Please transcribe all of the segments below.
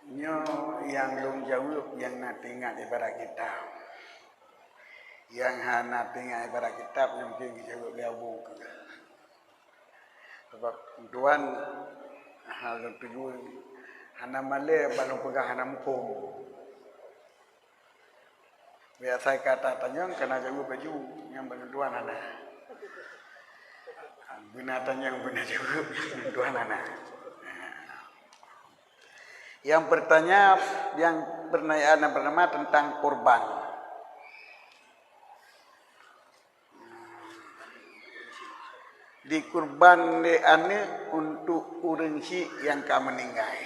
Nyo yang long jauh yang nak tinggal ibarat kita. Yang hana tinggal ibarat kitab yang mungkin jauh jauh ke. Sebab tuan hal tujuan hana male balong pegah hana mukum. Biasa kata tanyang kena jauh baju yang tuan hana. Binatang yang benar jauh tuan hana. Yang bertanya, yang pertanyaan yang pertama tentang kurban. Di kurban ni ane untuk orang si yang ka meninggal.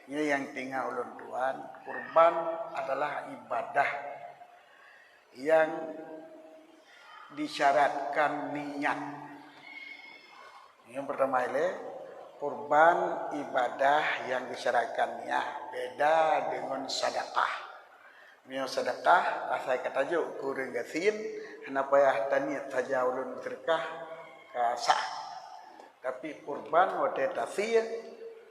Ini yang tinggal ulun tuan. Kurban adalah ibadah yang disyaratkan niat. Yang pertama ini. Kurban ibadah yang disyaratkan niat beda dengan sedekah. Mio sedekah asal kata juk kurang gasin hana payah taniat saja ulun terkah ka sah. Tapi kurban wate tasir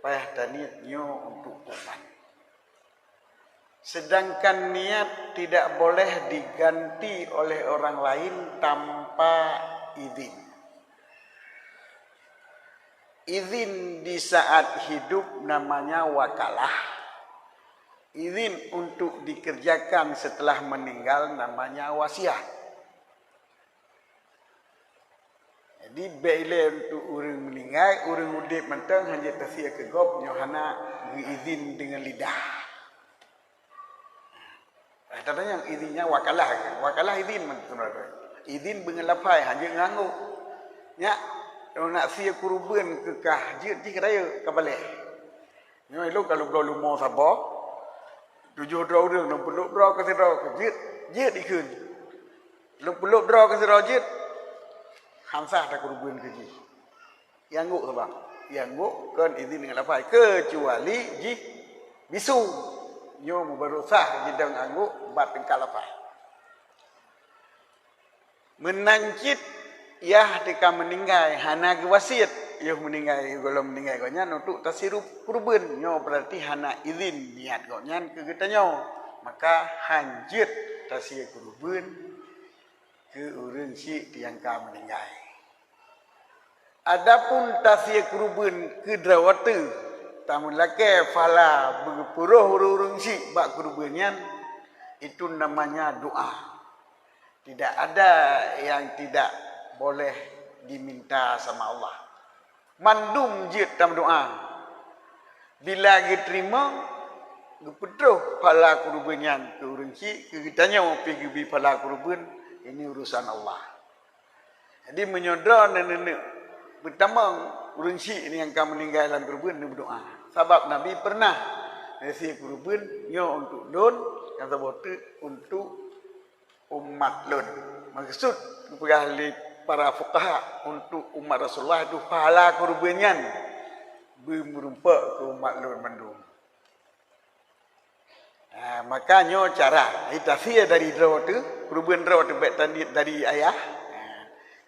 payah taniat nyo untuk kurban. Sedangkan niat tidak boleh diganti oleh orang lain tanpa izin. Izin di saat hidup namanya wakalah. Izin untuk dikerjakan setelah meninggal namanya wasiat. Jadi bila untuk orang meninggal, orang udip mentang hanya tersia kegop nyohana izin dengan lidah. Katanya yang izinnya wakalah. Wakalah izin mentang. Izin bengelafai hanya nganggu. Ya. Kalau nak sia kurban ke kah jid di keraya kabale. Nyo elo kalau belum mau sabar 7 draw ring 60 draw ke draw ke jid dikeun. 60 draw ke draw jid hamsah tak kurban ke jid. Yang nguk sabang. Yang nguk kan izin dengan lapai kecuali jid bisu. Nyo mubarusah jidang angguk bat tengkal lapai. Menancit yah tika meninggal hana wasiat yah meninggal kalau meninggal gonya untuk tasirup kurban nyo berarti hana izin niat gonya ke kita nyo maka hanjit tasir kurban ke urang si tiang ka meninggal. Adapun tasir kurban ke drawatu tamun lake fala berpuruh urang si bak kurbannya itu namanya doa. Tidak ada yang tidak boleh diminta sama Allah. Mandum jid dalam doa. Bila diterima, gepedruh pala kurbannya ke urang si, ke kitanya pergi bi pala kurban, ini urusan Allah. Jadi menyodra nenek pertama urang si ini yang kamu meninggal dalam kurban ini berdoa. Sebab Nabi pernah nasi kurban nyo untuk don, yang sebut untuk umat lun. Maksud kepada para fuqaha untuk umat Rasulullah itu pahala kurbannya berumpak ke umat lun mandum. Makanya cara itafiyah dari draw tu kurban draw tu baik dari ayah.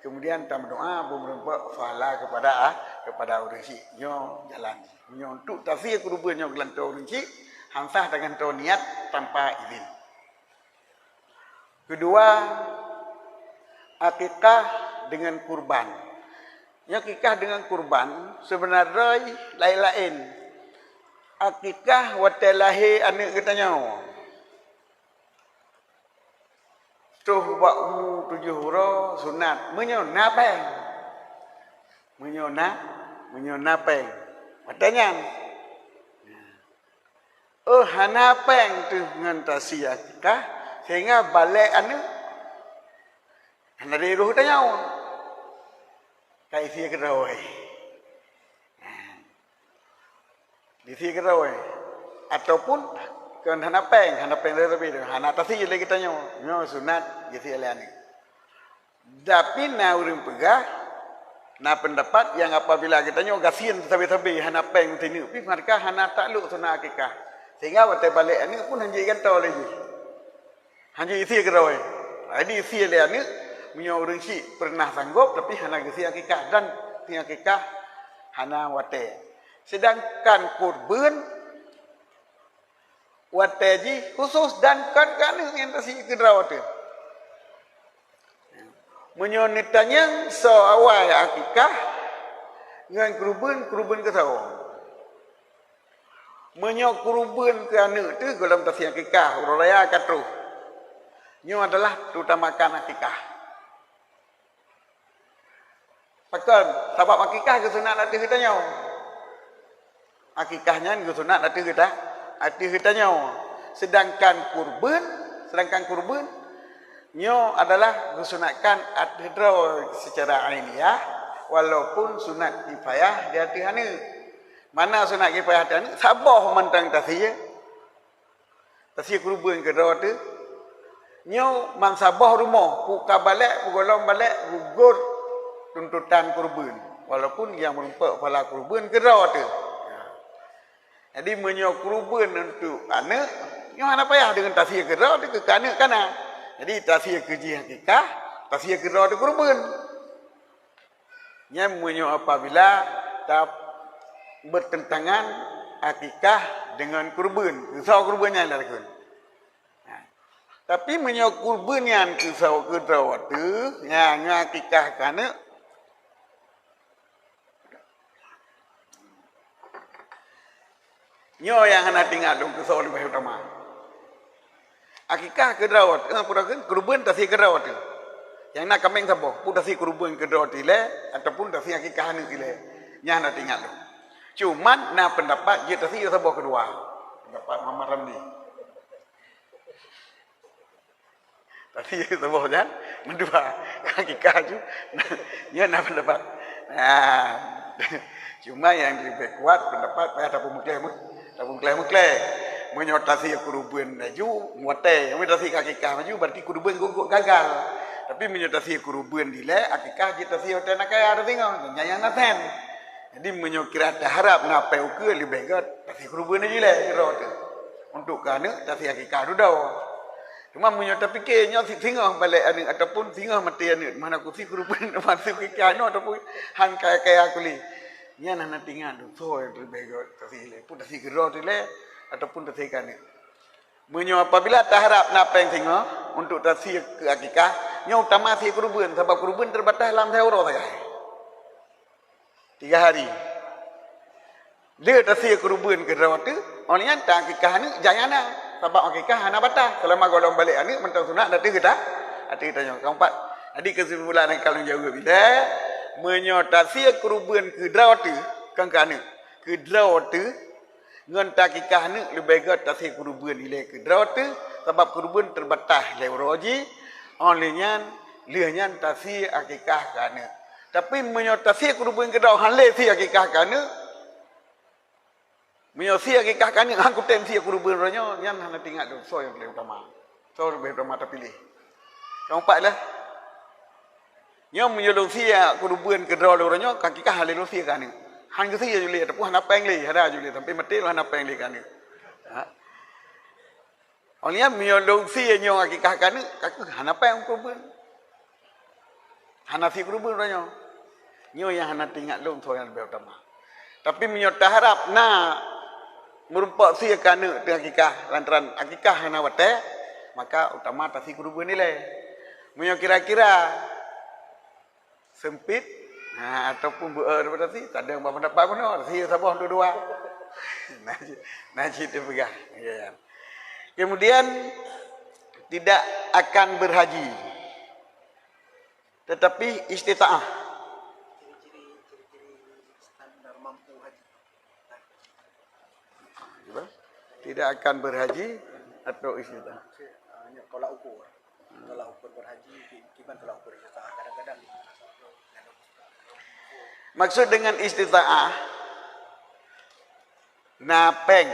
Kemudian tam doa berumpak pahala kepada orang si nyo jalan. Nyo untuk tafiyah kurban nyo gelantau orang si hamsah dengan tau niat tanpa izin. Kedua, akikah dengan kurban. Yang akikah dengan kurban sebenarnya lain-lain. Akikah wate lahir anak katanya. Tuh buat umur 7 huruf sunat menyona peng. Menyona peng. Katanya. Hana peng tu ngantasi akikah sehingga balik anak hana diruh tanya. Kaifiyah kerawai. Di kerawai. Ataupun kan hana peng lebih hana tasi lagi tanya. Nyo sunat gitu ya ni. Tapi na urang pegah na pendapat yang apabila kita nyo gasin tabi-tabi hana peng tinu pi marka hana takluk sunat akikah. Sehingga waktu balik ani pun hanji kan tahu lagi. Hanji isi kerawai. Jadi isi dia ni punya orang si pernah sanggup tapi hana gesi akikah dan tiang akikah hana wate. Sedangkan kurban wataji khusus dan kan yang tasi kedrawat tu. Menyonitanya so awal akikah dengan kurban ke tahu. Menyok kurban ke anak tu dalam tasi akikah uraya katru. Nyo adalah terutamakan akikah. Pakan sebab akikah ke sunat latih kita nyo. Akikahnya ke sunat latih kita nyo. Sedangkan kurban nyo adalah disunatkan adhidro secara ainiyah walaupun sunat kifayah di hati hana. Mana sunat kifayah hati hana? Sabah mentang tasiyah. Tasiyah kurban ke dawa tu. Nyo mansabah rumah, puka balik, pugolong balik, gugur tuntutan kurban. Walaupun yang merumpak kepala kurban ke dawa tu. Jadi menyo kurban untuk anak, nyo mana payah dengan tasiyah ke dawa tu ke anak kana. Jadi tasiyah keji hakikah, tasiyah ke dawa tu kurban. Nya menyo apabila tak bertentangan akikah dengan kurban. Kisah kurbannya adalah kurban. Tapi menyok kurban yang kisah kedrawat tu, yang akikah kana. Nyo yang hendak tinggal dong kisah lebih utama. Akikah kedrawat, purakan kurban tasih kedrawat tu. Yang nak kambing sabah, pun tasih kurban kedrawat ile, ataupun tasih akikah hanu ile. Yang hendak tinggal dong. Cuman nak pendapat dia tasih sabah kedua. Pendapat Muhammad Ramli. Tapi sabah kan, mendua akikah tu, dia nak pendapat. Cuma yang lebih kuat pendapat payah tapung muklai. Menyotasi kurban maju, muatai. Yang menyotasi akikah maju berarti kurban gugur gagal. Tapi menyotasi kurban dile, akikah kita si hotel nak kaya ada tengok, nyayang naten. Jadi menyokira dah harap ngapai uke lebih baik tasi kurban aja le kira tu. Untuk kana tasi akikah tu dah. Cuma menyota fikirnya singa balik anak ataupun singa mati anak mana aku si kurban masuk ke kiano ataupun hang kaya aku li. Nya nak tinggal tu so yang terbaik tasi le pun tasi kira tu le ataupun tasi kana. Menyo apabila tak harap nak peng singa untuk tasi ke akikah, nya utama si kurban sebab kurban terbatas dalam sehari saja. 3 hari. Dia tasi kurban ke rawat tu, orangnya tak akikah ni jangan sebab akikah hana batas. Selama golong balik ni mentang sunat dah kita. Hati kita yang keempat. Jadi kesimpulan yang kalau jawab bila menyotasi kurban ke drawat tu kan kana. Ke drawat tu ngan akikah ni lebih baik tasi kurban ile ke drawat tu sebab kurban terbatas le roji. Olehnya lianya tasi akikah kana. Tapi menyotasi kurban ke drawat hale si akikah kana. Menyosia akikah kan yang aku tensi kurban ranyo yang hana tinggal tu so yang lebih utama. So lebih utama terpilih. Keempat lah. Yang menyolusia kurban kedua ranyo akikah hale lusia kan ni. Han ke sia juli ataupun hana peng li ada juli sampai mati hana peng li kan ni. Ha. Olehnya menyolusia nyo akikah kan ni kaku hana peng kurban. Hana si kurban ranyo. Nyo yang hana tinggal lu so yang lebih utama. Tapi menyota harap na merupak si kana dengan akikah lantaran akikah hana wate maka utama tasi kurban nilai. Menyo kira-kira sempit ataupun daripada tasi tak ada yang berpendapat pun tasi sabah dua-dua. Najib dia pegang. Ya. Kemudian tidak akan berhaji. Tetapi istita'ah. Tidak akan berhaji atau istita'ah. Hanya tolak ukur. Tolak ukur berhaji, gimana tolak ukur istita'ah kadang-kadang. Maksud dengan istita'ah, na peng,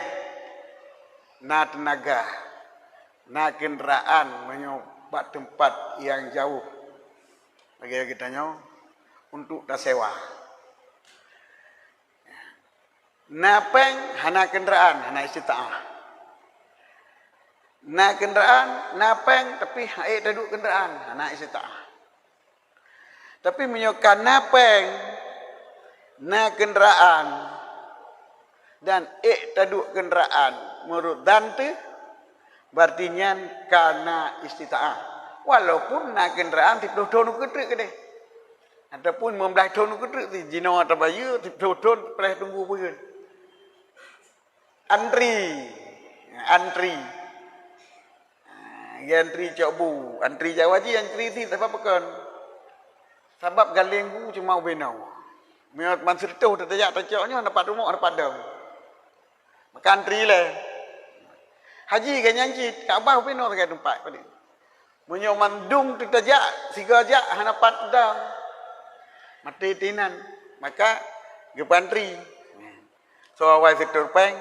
na tenaga, na kenderaan menyobat tempat yang jauh. Bagi kita nyo untuk tak sewa. Na peng hana kenderaan, hana istita'ah. Na kenderaan, na peng tapi air duduk kenderaan, hana istita'ah. Tapi menyokan na peng, na kenderaan dan duduk kenderaan menurut dan tu Berartinya karena istita'ah. Walaupun nak kenderaan tiploh don kedek ke deh. Ataupun membelah don kedek tu jino atau bayu tiploh don peleh tunggu pun. Antri. Antri cobu, antri Jawa ji, antri ti sebab pekan. Sebab galeng ku cuma benau. Miat man sertuh tetajak tacoknya dapat rumah dapat dam. Maka antri lah. Haji kan nyanci, Kaabah benau dekat tempat pada. Munyo mandung tetajak, siga jak hanapat dam. Mati tinan. Maka gepantri. So awal sektor peng,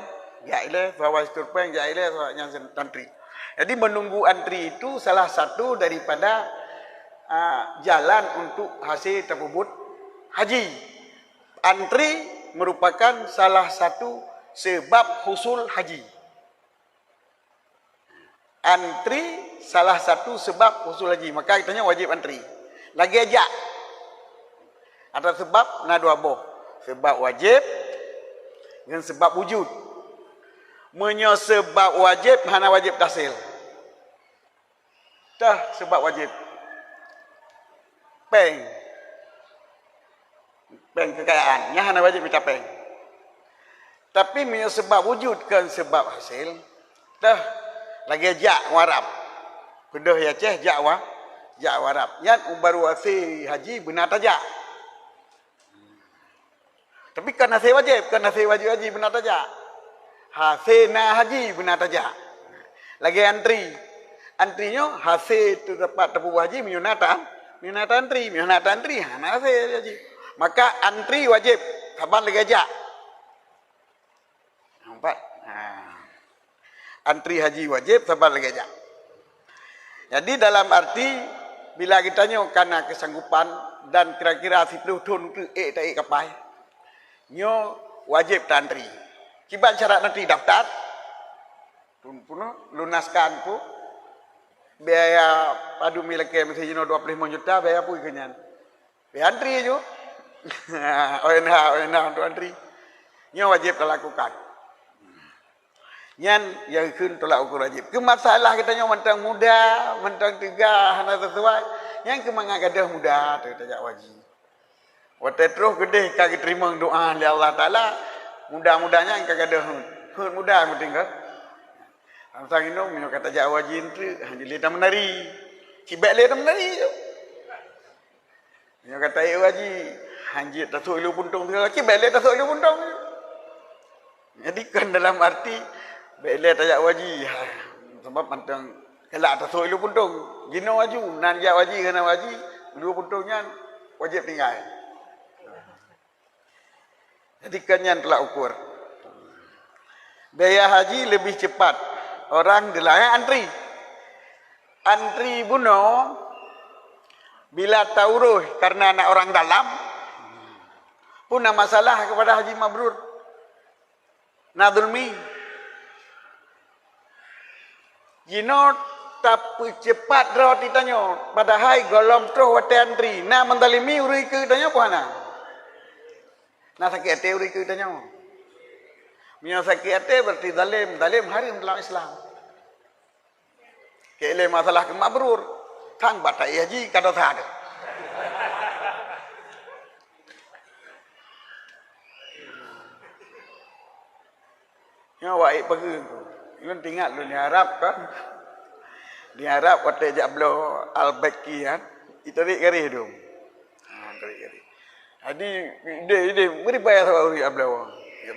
jailah, so awal sektor peng, jailah, so yang antri. Jadi menunggu antri itu salah satu daripada jalan untuk hasil tersebut haji. Antri merupakan salah satu sebab husul haji. Antri salah satu sebab husul haji. Maka kitanya wajib antri. Lagi aja. Ada sebab na dua boh. Sebab wajib dengan sebab wujud. Menyo sebab wajib hana wajib tahsil. Dah sebab wajib. Peng kekayaan nya hana wajib minta peng. Tapi menyo sebab wujud kan sebab hasil. Dah lagi jak warab. Kedah ya ceh jak warab. Yan baru hasil haji benar tajak. Tapi kan hasil wajib haji benar tajak. Hasil na haji benar tajak. Lagi antrinya hasil tu dapat tepu haji menyunatan antri hana hasil haji. Maka antri wajib sabar lagi ajak. Nampak? Antri haji wajib sabar lagi ajak. Jadi dalam arti bila kita nyo karena kesanggupan dan kira-kira 10 tahun tu tak kapai. Nyo wajib antri. Kibat syarat nanti daftar. Lunaskan tu. Biaya padu miliki mesti jino 25 juta biaya pun kenyan. Biaya antri je. ONH untuk antri. Nyo wajib lakukan. Nyan yang kun tolak ukur wajib. Ke masalah kita nyo mentang muda, mentang tegah hana sesuai. Yang kemanga gadah muda tu tajak wajib. Waktu terus gede kaki terima doa oleh Allah Taala. Mudah-mudahnya engkau gadah hud mudah mesti engkau. Amsang ino minyak kata Jawa jin tu hanya leta menari. Cibek leta menari tu. Minyak kata ayo haji hanjit tasuk ilu puntung tu cibek leta tasuk ilu puntung. Jadi kan dalam arti bek leta Jawa haji sebab pantang kelak tasuk ilu puntung. Jino waju nan Jawa haji kena haji ilu puntungnya wajib tinggal. Jadi kanyan telah ukur. Biaya haji lebih cepat. Orang dilarang antri. Antri buno bila tauruh karena anak orang dalam pun ada masalah kepada haji mabrur. Nadulmi. Jino tapi cepat rawat ditanya. Padahal golom terus wate antri. Nah mendalimi uri ke tanya apa nak? Nah sakit hati uri ke tanya. Mia sakit hati berarti zalim haram dalam Islam. Kele masalah ke mabrur. Tang batai haji kada ada. Ya wai pergi. Ini tinggal lu di Arab kan. Di Arab waktu jablo al-Baqi kan. Itu rik kari dong. Tarik kari. Jadi ide beri bayar sama uri ablaw.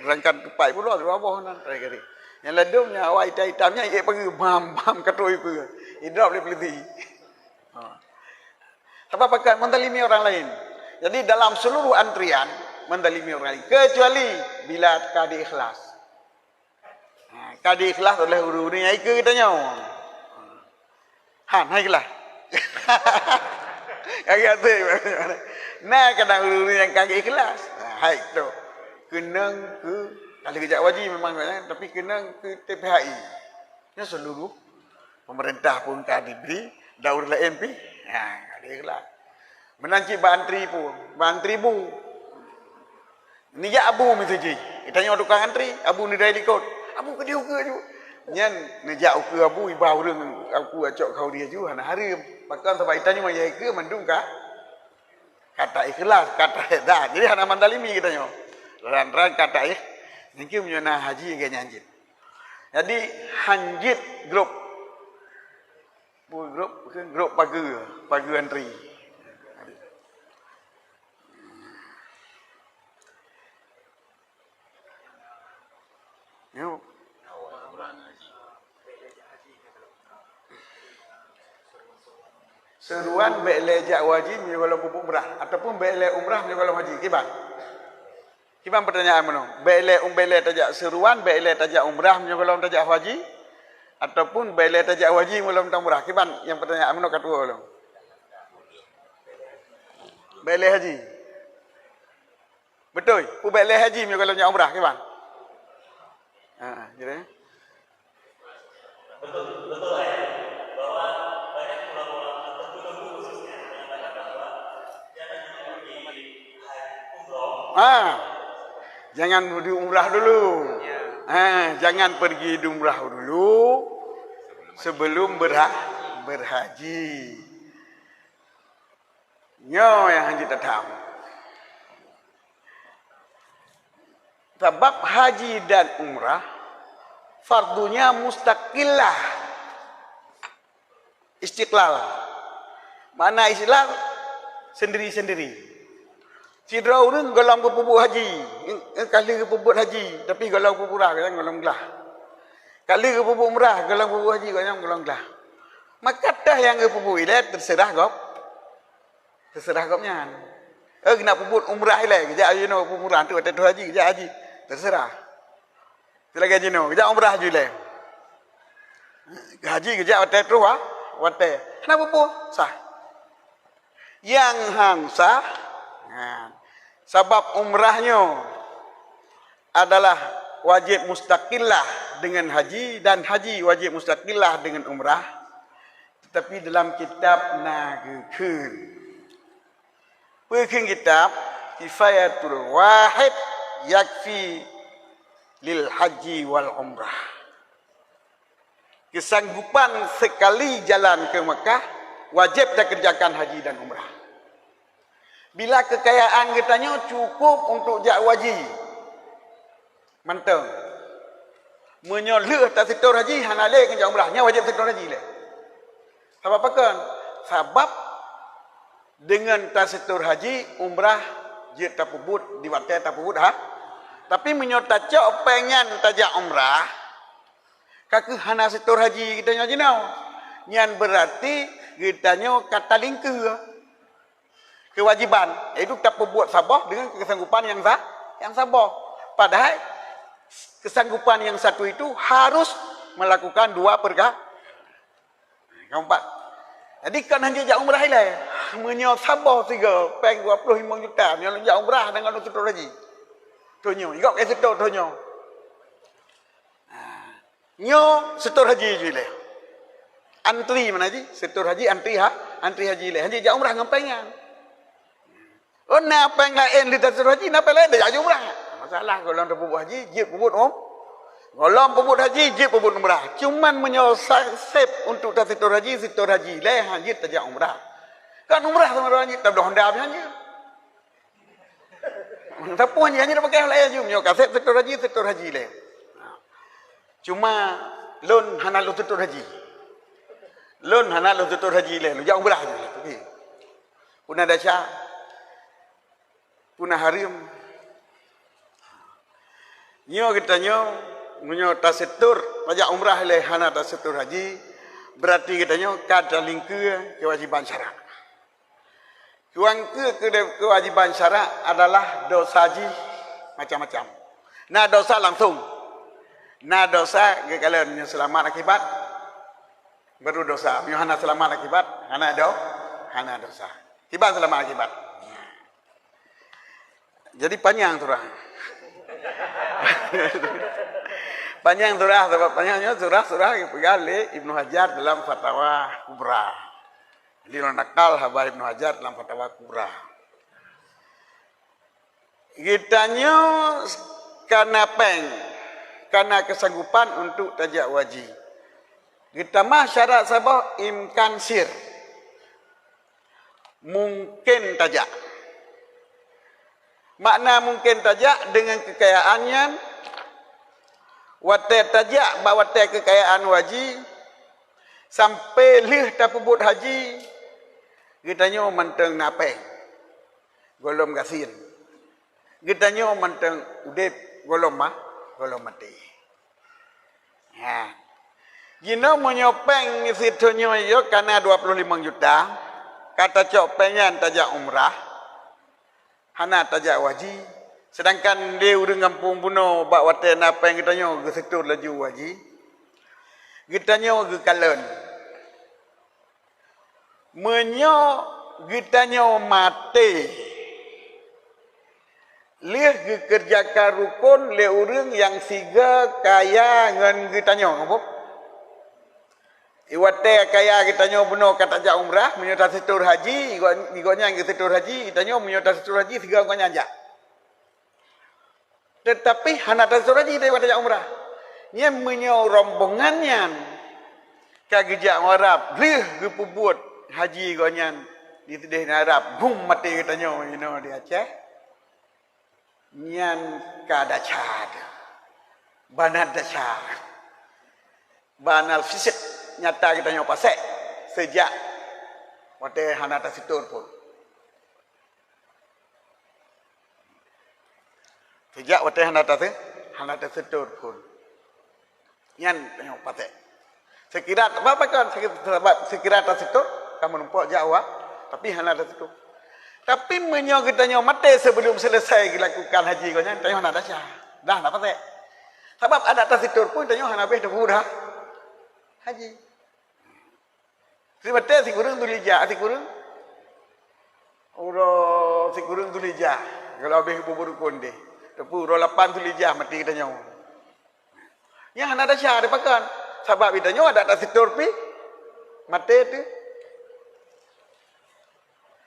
Rangkan tupai pula dua boh nan tarik kari. Yang ledungnya awak hitamnya ia pergi bam katoi ku. Idrop le peliti. Sebab pakai mendalimi orang lain. Jadi dalam seluruh antrian mendalimi orang lain kecuali bila kadi ikhlas. Kadi ikhlas oleh uri-uri yang ikut kitanya. Han, ikhlas. Agak tu. Nah, kadang uri-uri yang kagak ikhlas. Hai tu. Kenang ke kalau kejap wajib memang tapi kenang ke TPHI. Ya seluruh pemerintah pun tak diberi daur lah MP. Kadi ikhlas. Menanci bantri pun, bantri bu. Ni ya abu mesti. Tanya tukang antri, abu ni dah ikut. Abu ke dia ke. Nyen nejak uku abu ibau reng aku acok kau dia ju hana hari bahkan sampai tanya mau yai ke mandung kata ikhlas kata dah jadi hana mandalimi kita nyo ran kata niki menyana haji ge nyanjit jadi hanjit grup pagi antri yo seruan be'le jak wajib kalau pupuk umrah ataupun be'le umrah kalau haji kiban pertanyaan mana be'le tajak seruan be'le tajak umrah kalau tajak haji ataupun be'le tajak wajib kalau umrah kiban yang pertanyaan mana kedua lo be'le haji betul pu be'le haji kalau tajak umrah kiban gitu betul jangan di umrah dulu. Jangan pergi di umrah dulu sebelum berhaji. Nyo yang haji tetap. Sebab haji dan umrah fardunya mustaqillah. Istiqlal. Mana istiqlal? Sendiri-sendiri. Cidra urang golam pupuk haji. Kali ke pupuk haji. Tapi golam pupuk umrah, golam gelah. Kali ke pupuk umrah, golam pupuk haji, golam gelah. Maka dah yang ke pupuk ilah terserah gop. Terserah gopnya. Nak pupuk umrah ilah. Kejap aja no pupuk umrah tu. Kata haji, kejap haji. Terserah. Sila gaji no. Kejap umrah je ilah. Haji kejap watai tu watai. Kenapa pupuk? Sah. Yang hang sah. Sebab umrahnya adalah wajib mustaqillah dengan haji dan haji wajib mustaqillah dengan umrah. Tetapi dalam kitab nagakeun. Pekeun kitab Kifayatul Wahid yakfi lil haji wal umrah. Kesanggupan sekali jalan ke Mekah wajib dah kerjakan haji dan umrah. Bila kekayaan katanya cukup untuk jak wajib. Mantap. Menyoleh tak sektor haji, hanale ke jak umrahnya wajib sektor haji le. Sebab apa kan? Sebab dengan tak sektor haji, umrah je tak pubut, diwatai tak pubut Tapi menyota cok pengen tajak umrah, kakek hana sektor haji kita nyaji nau. Nyan berarti kitanya kata lingkar. Kewajiban, iaitu tak berbuat sabah dengan kesanggupan yang sabah. Padahal kesanggupan yang satu itu harus melakukan dua perkara. Keempat. Jadi kan hanya jak umrah lah. Menyo sabah 3, peng 25 juta. Menyo jak umrah dengan setor haji. Tonyo, ikut ke setor tonyo. Nyo setor haji je lah. Antri mana haji? Setor haji antri haji lah. Hanya jak umrah ngapainnya? Oh, napa yang lain di tasir haji, napa lain dah haji umrah. Masalah kalau orang pupuk haji, jib pupuk Kalau pupuk haji, jib pupuk umrah. Cuman menyelesaikan untuk tasir haji lah haji tajak umrah. Kan umrah sama orang haji, tak ada Honda habis haji. Tapi haji dah pakai lain haji, menyokasep sektor haji lah. Cuma lon hana lo sektor haji. Lon hana lo sektor haji lah, tajak umrah je. Tapi pun ada punah harim. Nyo katanya munyo tasetur pajak umrah le hana tasetur haji berarti katanya kada lingke kewajiban syarak. Kewajiban syarak adalah dosa haji macam-macam. Nah dosa langsung. Nah dosa kalau selamat akibat baru dosa. Munyo hana selamat akibat hana dosa. Akibat selamat akibat. Jadi panjang surah. Panjang surah sebab panjangnya surah dipegang Ibnu Hajar dalam Fatwa Kubra. Jadi nakal habar Ibnu Hajar dalam Fatwa Kubra. Kitanya karena karena kesanggupan untuk tajak wajib. Pertama syarat sabah imkan sir. Mungkin tajak. Makna mungkin tajak dengan kekayaannya, watai tajak bawatai kekayaan wajib, sampai lih tapubut haji, kitanya menteng napeng, golom gasin. Kitanya menteng udip, golom mati. Ya. Gino menyopeng isitonyo yo karena 25 juta, kata cok pengen tajak umrah, hana tajak wajib. Sedangkan dia urang kampung puno bak watai napeng kitanya ke sektor laju wajib. Kitanya ke kalen. Menyo kitanya mati. Lih kerjakan rukun le urang yang siga kaya ngan kitanya ngapa? Iwate kaya kitanya puno kata jak umrah menyota sektor haji, igonya ke sektor haji, kitanya menyota sektor haji siga ngonya jak. Tetapi hana sektor haji dia kata jak umrah. Nya menyo rombongannya kagejak Arab, lih gepubuat haji gonya di tedeh Arab, bum mati kitanya di Aceh. Nyan kadacad banat dacad banal fisik nyata kita nyoba pasek sejak waktu hanata situr pun sejak waktu hanata situr pun nyan nyoba pasek sekira apa kan sekira atas situr kamu nampak Jawa tapi hanata situr. Tapi menyo kita nyo mati sebelum selesai dilakukan haji kau nya, tanyo hana dasya. Dah nak pakai. Sebab ada atas itu pun tanyo hana beh dah haji. Si mati si kurang tulija, si kurang. Uro si kurang tulija. Kalau beh bubur konde. Tepu uro 8 tulija mati kita nyo. Nya hana dasya ada pakan. Sebab kita nyo ada atas itu pi mati tu.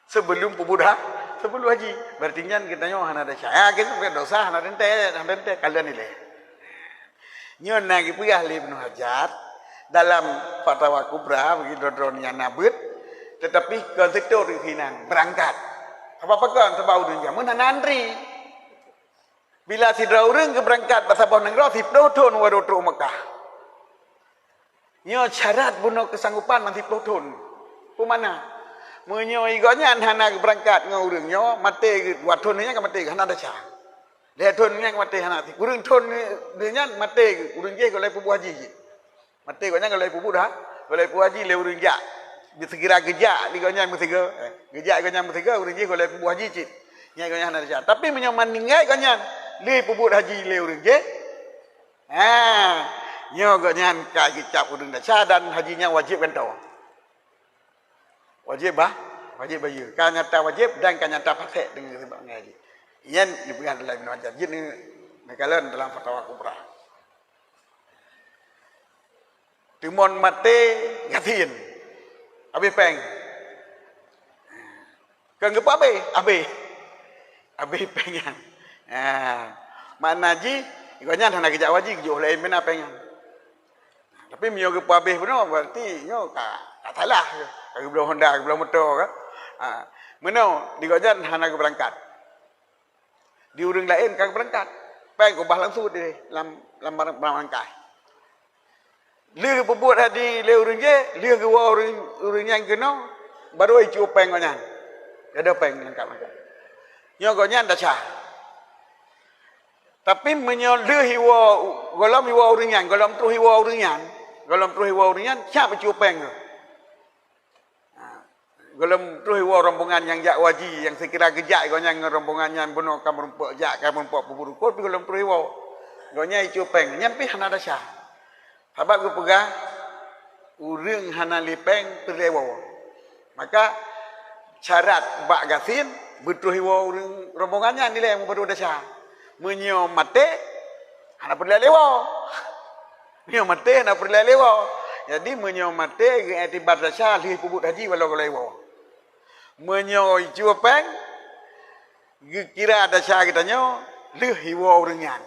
Sebelum pubudah, sebelum haji. Berarti kan kita nyoh hana dasya. Ya, kita bukan dosa, hana rente, kalian ini. Nyon lagi punya ahli Ibnu Hajar dalam fatwa kubra bagi dodronnya nabut, tetapi ke sektor kinan berangkat. Apa kan sebab udun jamun hana andri. Bila si draureng ke berangkat pasabah negara si proton wadoto Mekah. Nyo syarat bunuh kesanggupan masih proton. Pemana? Menyo igonya hana berangkat ngurungnya mati watonnya ke mati hana dasya. Dia tonnya ke mati hana ti. Urung ton dia mati urung je golai pubu haji. Mati gonya golai pubu dah. Golai pubu haji le urung ja. Disekira gejak digonya mestiga. Gejak gonya mestiga urung je golai pubu haji cit. Nya gonya hana dasya. Tapi menyo maningai gonya le pubu haji le urung je. Nyo gonya ka gejak urung dasya dan hajinya wajib kan tahu. Wajib wajib bayu. Kan nyata wajib dan kan nyata pakai dengan sebab ngaji. Iyan diberikan dalam Ibnu Hajar. Jadi mekalan dalam fatwa kubra. Timon mate gatin. Habis peng. Kan gepa abe pengen. Mana ji igonya hana kejak wajib jo lain bena pengen. Tapi mio gepa abe beno berarti nyo ka salah. Aku belum Honda, aku belum motor kan. Meno digojan hana berangkat. Di urang lain kagak berangkat. Peng ko langsung di lam berangkat. Leu pebut hadi le urang je, leu ke urang yang kena baru icu peng gonya. Ada peng lengkap. Nyo gonya dah sah. Tapi menyo leu hiwa golom hiwa urang yang, golom tu hiwa urang yang, golom tu hiwa urang yang siapa icu peng. Golem terus rombongan yang jak wajib yang sekira kejak gonya rombongannya bunuh kamu rumpuk jak kamu rumpuk bubur kau pi golem terus gonya icu peng nyampi hana dasya. Sebab ku pegah urang hana lipeng terlewo. Maka syarat bak gasin betul hiwa urang rombongannya nilai yang baru dasya. Menyo mate hana perlu lewo. Menyo mate hana perlu lewo. Jadi menyo mate etibar dasya lih pubut haji walau lewo. Menyo icu peng kira ada sya kita nyo leh hiwa urengan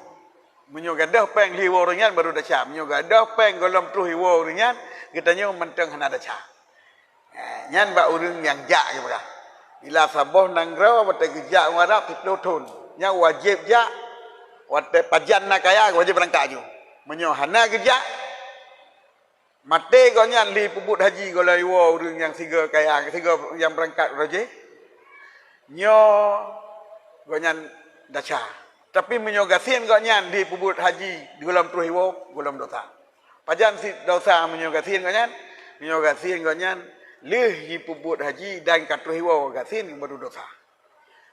Menyo gadah peng hiwo ringan baru daca. Menyo gadah peng golom tu hiwo ringan katanya menteng hana daca. Nyan ba urang yang jak ke belah. Bila saboh nangrau bate gejak ngarap pitotun. Nya wajib jak wate pajan nak kaya wajib berangkat ju. Menyo hana gejak mate go nyan li pubut haji go lai wo urang yang tiga kaya tiga yang berangkat raje. Nyo go nyan daca. Tapi menyo gasin go nyan di pubut haji di golam tuhiwo golam dosa. Pajan si dosa menyo gasin go nyan leh di pubut haji dan katuhiwo gasin baru dosa.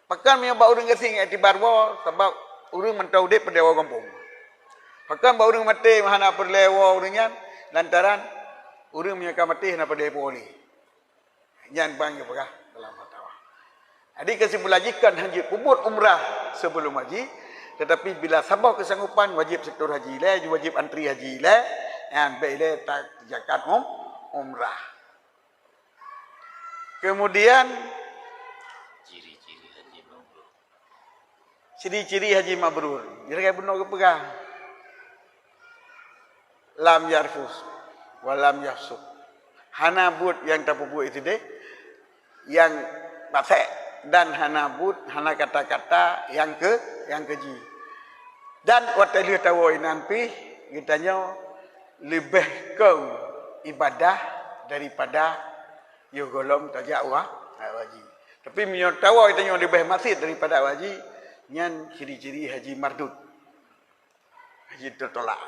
Pakan menyo ba urang gasin itibar wo sebab urang mentau dep pedewa kampung. Pakan ba urang mate mahana perlewo urang nyan lantaran urang menyo ka mate hana pede poli. Nyan bang pegah dalam fatwa. Jadi kesimpulan jika haji pubut umrah sebelum haji, tetapi bila sabah kesanggupan wajib sektor haji le, wajib antri haji le, yang baik tak zakat umrah. Kemudian ciri-ciri haji mabrur. Kira-kira benar ke pegah? Lam yarfus wa lam yafsuk. Hana but yang tak pupuk itu deh, yang pasek dan hana but, hana kata-kata yang keji. Dan waktu dia tahu nanti kitanya lebih ke ibadah daripada yo golom tajak haji. Tapi menyo tahu kitanya lebih masih daripada haji, nyan ciri-ciri haji mardud. Haji tertolak.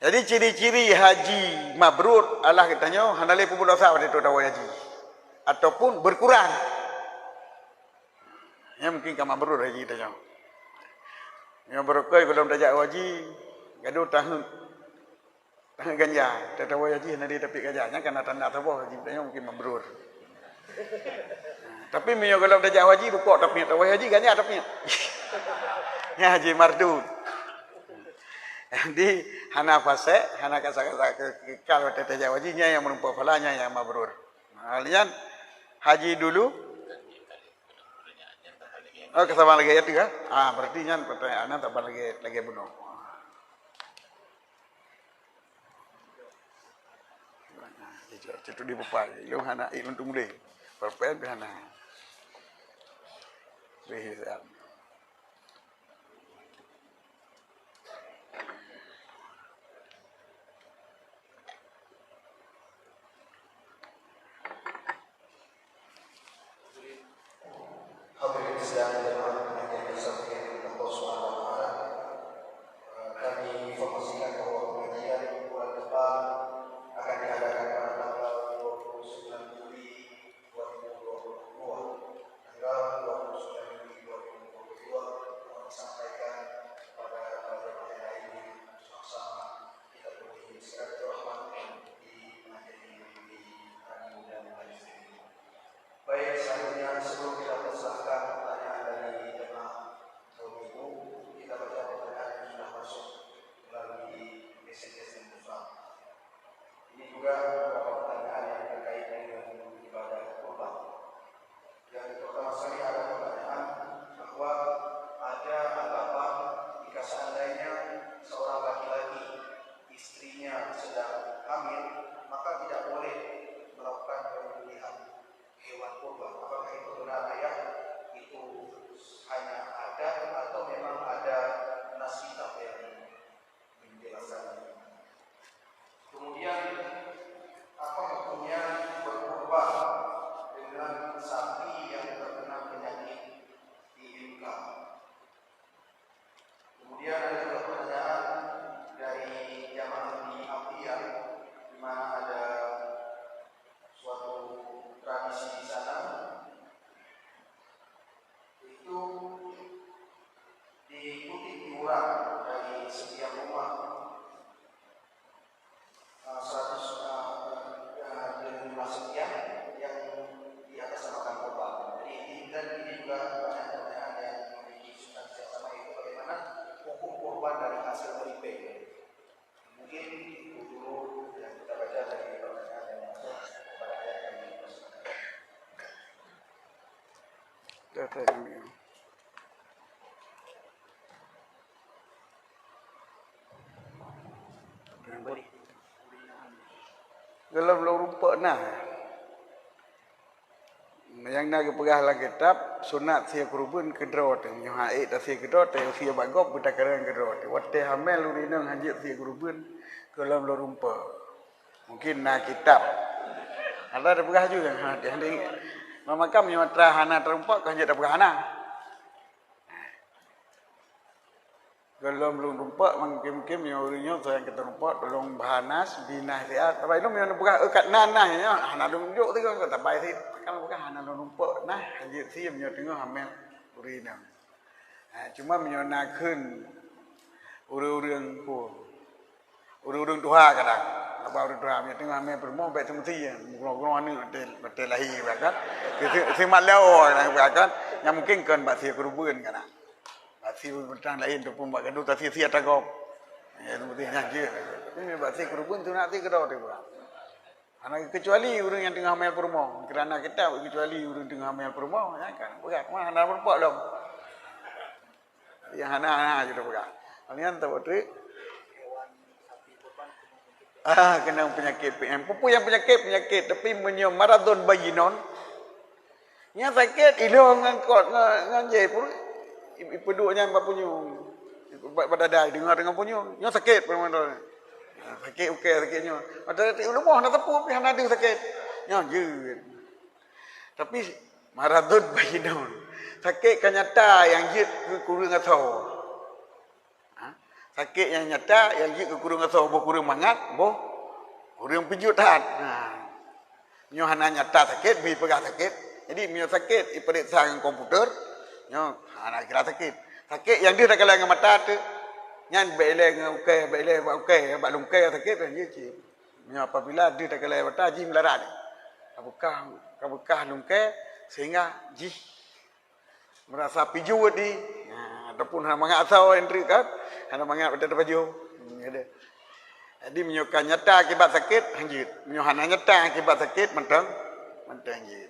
Jadi ciri-ciri haji mabrur Allah kitanya handale pupuk dosa pada tahu haji ataupun berkurang. Ya mungkin ka mabrur haji kitanya. Yang berokoi kalau tajak haji gaduh tahun ganja tetawa haji nanti tapi gajahnya karena tanda tawa haji tanya mungkin mabrur. Tapi menyo kalau tajak haji rukuk tapi tawa haji ganja tapi ya haji mardud. Jadi hana fase hana kasa-kasa kalau tajak haji nya yang menumpuk falanya yang mabrur. Kalian haji dulu. Oh, kesama lagi ya tiga. Berarti nyan pertanyaannya tak lagi bunuh. Cetu di bupai, lu hana ilun tumule. Perpen hana. Behisan. Hadirin sekalian yang disampaikan Allah Subhanahu wa taala, kami informasikan bahwa pengajian bulan depan akan diadakan pada tanggal 29 Juli 2022. Tanggal 29 Juli 2022 disampaikan pada pada ini sama-sama kita berdiri silaturahmi di materi di Kami dan Majelis. Baik, selanjutnya sebelum kita persahkan pertanyaan dari jemaah tahun itu, kita baca pertanyaan yang sudah masuk melalui SMS dan pesan. Ini juga beberapa pertanyaan yang terkait dengan ibadah kurban. Yang pertama sekali ada pertanyaan bahwa ada anggapan jika seandainya seorang laki-laki istrinya sedang hamil, maka tidak boleh melakukan penyembelihan hewan kurban. Apakah itu benar ayat? Itu hanya ada atau memang ada nas kitab yang menjelaskan? Kemudian Dalam lo rupa nah. Yang nak pegah lah kitab sunat sia kurubun kedrot nyo haid sia kedrot sia bagop budak kerang kedrot. Wate hamel urinang hanjit sia kurubun dalam lo rumpa. Mungkin nak kitab. Ada pegah juga ha dia ni. Mamakam nyo trahana terumpa kan hanjit pegah hana. Dalam belum rumpak mungkin yang urinya saya kita rumpak tolong bahanas binah dia tapi itu yang buka kat nanah ya hana tunjuk tu kan tak baik sih kan bukan hana rumpak nah hajir sih yang tengah hamil urina cuma menyonakeun urang pun urang tuha kadang apa urang tuha yang tengah hamil permo baik semesti ya ngulong ni betul lahir kan si malau kan yang mungkin kan bak sia kurubun kan Basi bertang lain tu pun buat gaduh tak sia-sia tagap. Ya seperti nyaji. Ini basi kurubun tu nak ti kedau tu pula. Anak kecuali orang yang tengah hamil perumah. Kerana kita kecuali orang tengah hamil perumah ya kan. Bukan mana hana berpak dah. Yang hana je dah bukan. Kalian tahu tu kena penyakit PM. Pupu yang penyakit tapi menyom maraton bayinon. Nya sakit ilong ngangkot nganje pun ipeduknya apa punyung badadai dengar dengan punyung nya sakit pemandai sakit okey sakitnya ada rumah nak tepu pi hana ada sakit nya je tapi maradun bayinon sakit kan nyata yang jit ke kurang atau sakit yang nyata yang jit ke kurang atau bo kurang mangat bo kurang pijutan nya hana nyata sakit bi pegah sakit jadi mio sakit iperiksa dengan komputer nya anak kira sakit yang dia dah kalah dengan mata tu nyan beleng okey beleng okey bak lungkai sakit kan je cik nya apabila dia dah kalah mata ji melarat kabukah lungkai sehingga ji merasa piju di ataupun hang mangat asau entry kan hang mangat pada baju ada jadi menyokan nyata akibat sakit hanjit menyohana nyata akibat sakit mentang hanjit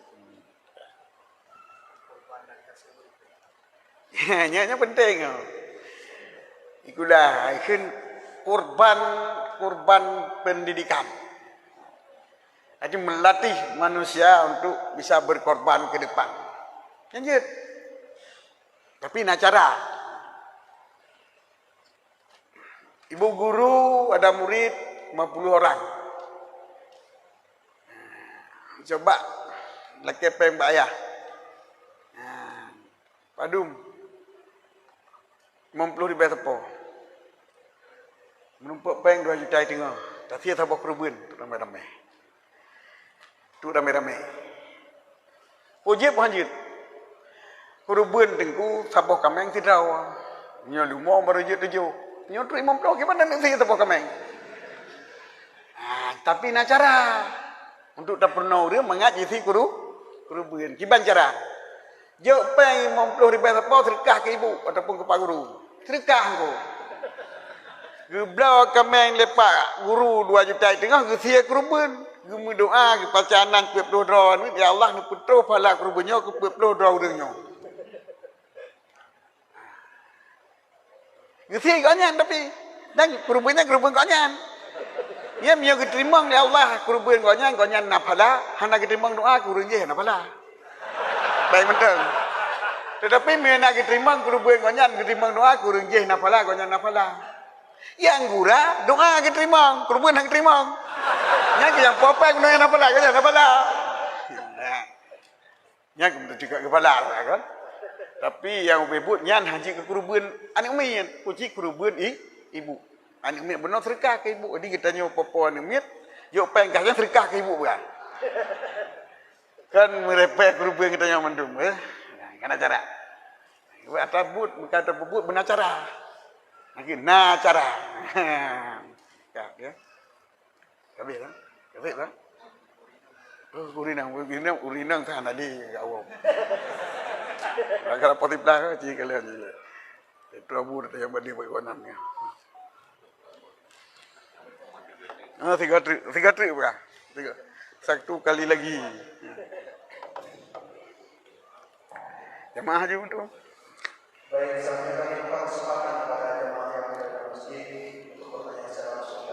nya penting. Ikulah ikun kurban pendidikan. Jadi melatih manusia untuk bisa berkorban ke depan. Lanjut. Tapi nak cara. Ibu guru ada murid 50 orang. Coba laki peng bayar. Padum 50 ribu tepo. Menumpuk peng 2 juta tengah. Tapi tak apa kerubun tu ramai-ramai. Tu ramai-ramai. Ojek panjit. Kerubun tengku sabah kameng tidraw. Nya lumo merujut tuju. Nya 50 gimana nak saya sabah kameng. Tapi nak cara untuk tak pernah dia mengaji si kerubun. Kiban cara. Jok peng 50 ribu tepo sedekah ke ibu ataupun ke pak guru. Sedekah engkau. Geblau kameng lepak guru 2 juta tengah ke sia kerubun. Gemu doa ke pacanan ke ploh ni ya Allah ni putra pala kerubunnya ke ploh dra urangnya. Gesi kanyan tapi dan kerubunnya kerubun kanyan. Ya mio keterimang ya Allah kerubun kanyan napala hana keterimang doa kurang je napala. Baik mentang. Tetapi mina keterimang kerubun kanyan keterimang doa kurang je napala kanyan napala. Yang gura doa keterimang kerubun hang keterimang. Yang apa guna napala kanyan napala. Yang kemudian juga kepala kan. Tapi yang bebut nyan haji ke kerubun anak umit, puji kerubun ibu. Anak umit benar sedekah ke ibu. Jadi kita nyo popo anak umit, yo pengkahnya sedekah ke ibu bukan. Kan merepek kerubun kita nyo mendum kan cara. Buat tabut berkata bebut benar cara. Lagi na cara. Ya. Kabeh lah. Kabeh lah. Urinang kan tadi awam. Kalau poti belakang cik kalian je. Itu abu yang badi buat konamnya. Tiga trik bukan? Satu kali lagi. Jemaah je untuk. Baik, sampai kami kesempatan kepada jemaah yang ada di masjid untuk bertanya secara langsung.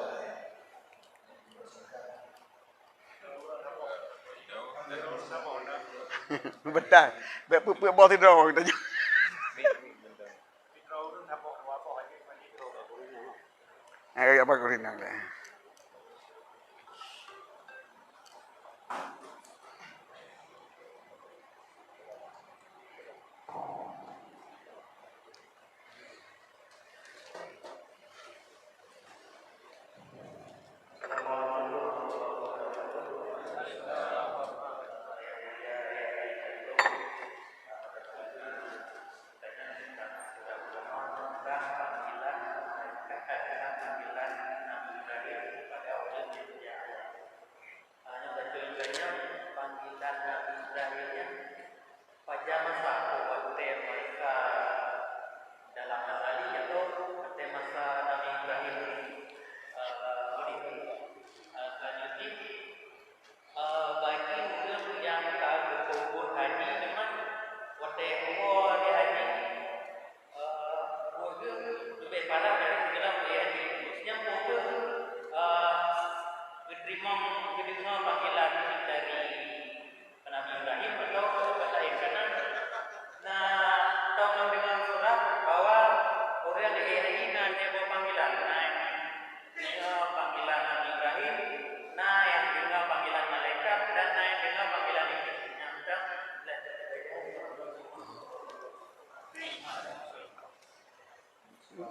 Betul. Bek pup bawah tidur kita. Apa kurina le.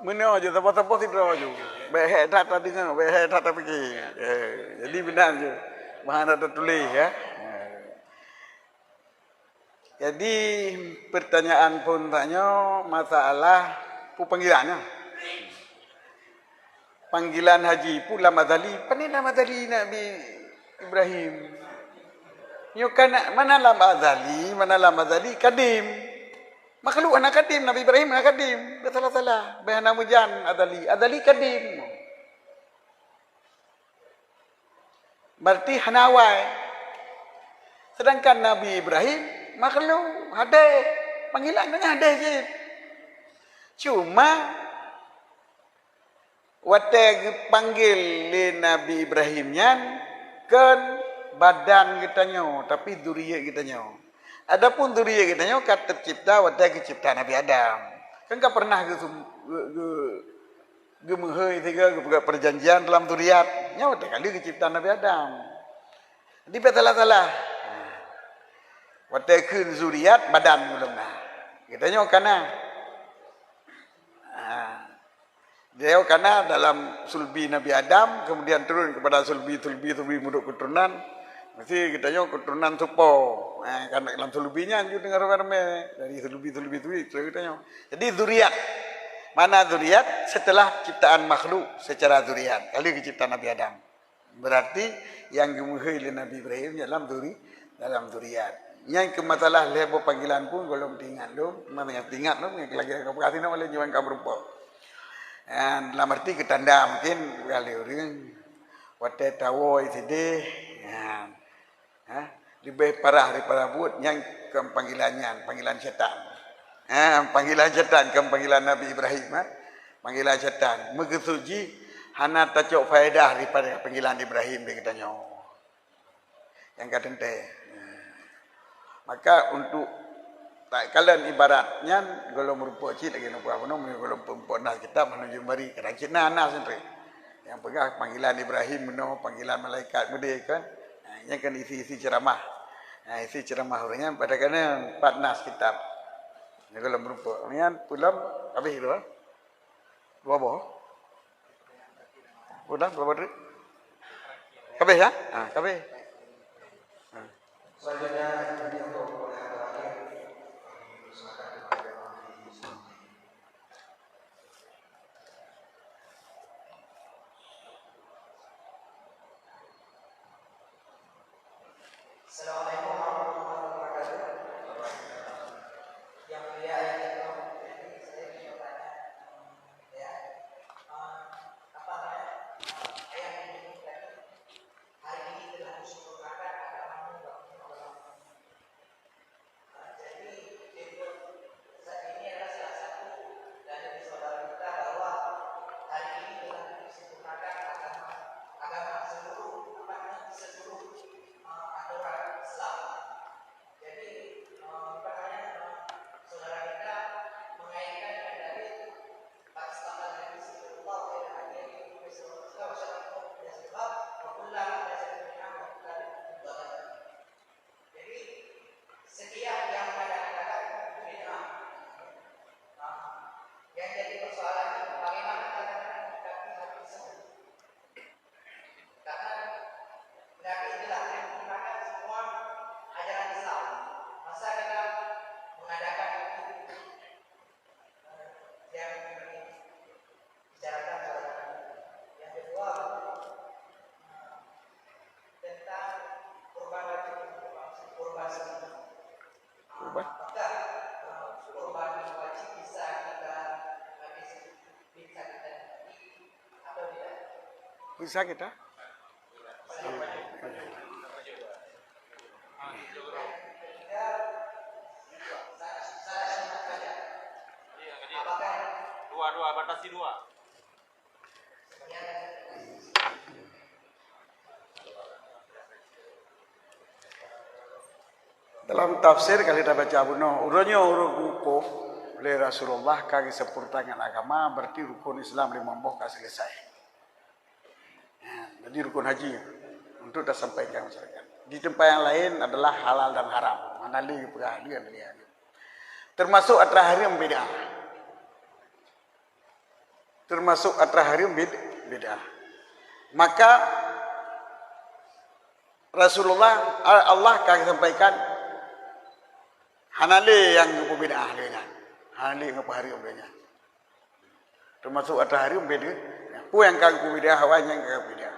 Mana aja tempat-tempat tidur aja. Behek tak tak dengar, behek tak tak fikir. Jadi benar je. Mana ada tulis ya. Jadi pertanyaan pun tanya masalah panggilannya. Panggilan haji pula Mazali. Panina Mazali Nabi Ibrahim. Yo kan mana lah Mazali kadim. Makhluk anak kadim, Nabi Ibrahim anak kadim. Salah-salah. Bahana mujan Adali kadim. Berarti hanawai. Sedangkan Nabi Ibrahim makhluk hadai. Panggilannya hadai je. Cuma waktu panggil le Nabi Ibrahimnya kan badan kitanya, tapi duriyat kitanya. Adapun duriyat kitanya kat tercipta waktu kecipta Nabi Adam. Kan enggak pernah gemehoi tiga perjanjian dalam duriyat. Nya waktu kali kecipta Nabi Adam. Jadi salah-salah. Waktu kun zuriat badan belum nah. Kitanya kana. Dia karena dalam sulbi Nabi Adam kemudian turun kepada sulbi muduk keturunan. Mesti kita keturunan supo. Karena dalam sulbinya juga dengar ramai dari sulbi itu kita. Jadi zuriat. Mana zuriat? Setelah ciptaan makhluk secara zuriat. Kali keciptaan Nabi Adam. Berarti yang gemuhai oleh Nabi Ibrahim dalam zuriat. Yang kemasalah lebo panggilan pun kalau tinggal dong, mana yang tinggal dong, yang lagi kasih nama oleh jiwan kabrupok. Dalam arti ketanda mungkin kali orang waktu tahu itu deh, lebih parah daripada buat yang panggilan setan. Panggilan setan ke panggilan Nabi Ibrahim, panggilan setan. Mengetuji hana tacok faedah daripada panggilan Ibrahim dia katanya. Yang kata maka untuk tak kalian ibaratnya kalau merupakan cik lagi nampak apa nama kalau pempona kita menuju mari kerana cina anak sendiri yang pegang panggilan Ibrahim menolong panggilan malaikat muda kan yang kan isi ceramah isi ceramah orangnya pada kena 4 nas kitab yang kalau merupakan yang pulang habis itu dua boh pulang berapa duit habis ya habis selanjutnya ini untuk pertanyaan terakhir kami persilakan kepada Ahli Islam. Assalamualaikum warahmatullahi wabarakatuh. Yang mulia itu saya ingin bertanya ya apa namanya ayat ini tadi hari ini telah disempurnakan agamamu bisa kita? Dua, batasi dua. Dalam tafsir kali kita baca buno, uronyo urugupo oleh Rasulullah kaki sepurtangan agama berarti rukun Islam 5 kah selesai. Ya, jadi rukun haji untuk kita sampaikan masyarakat. Di tempat yang lain adalah halal dan haram. Mana lagi perhatian dia. Termasuk atraharim beda. Termasuk atraharim beda. Maka Rasulullah Allah kaki sampaikan hanale yang berbeda ahlinya. Hanale yang hari berbeda. Termasuk ada hari berbeda. Pu yang kagak berbeda, hawanya yang kagak berbeda.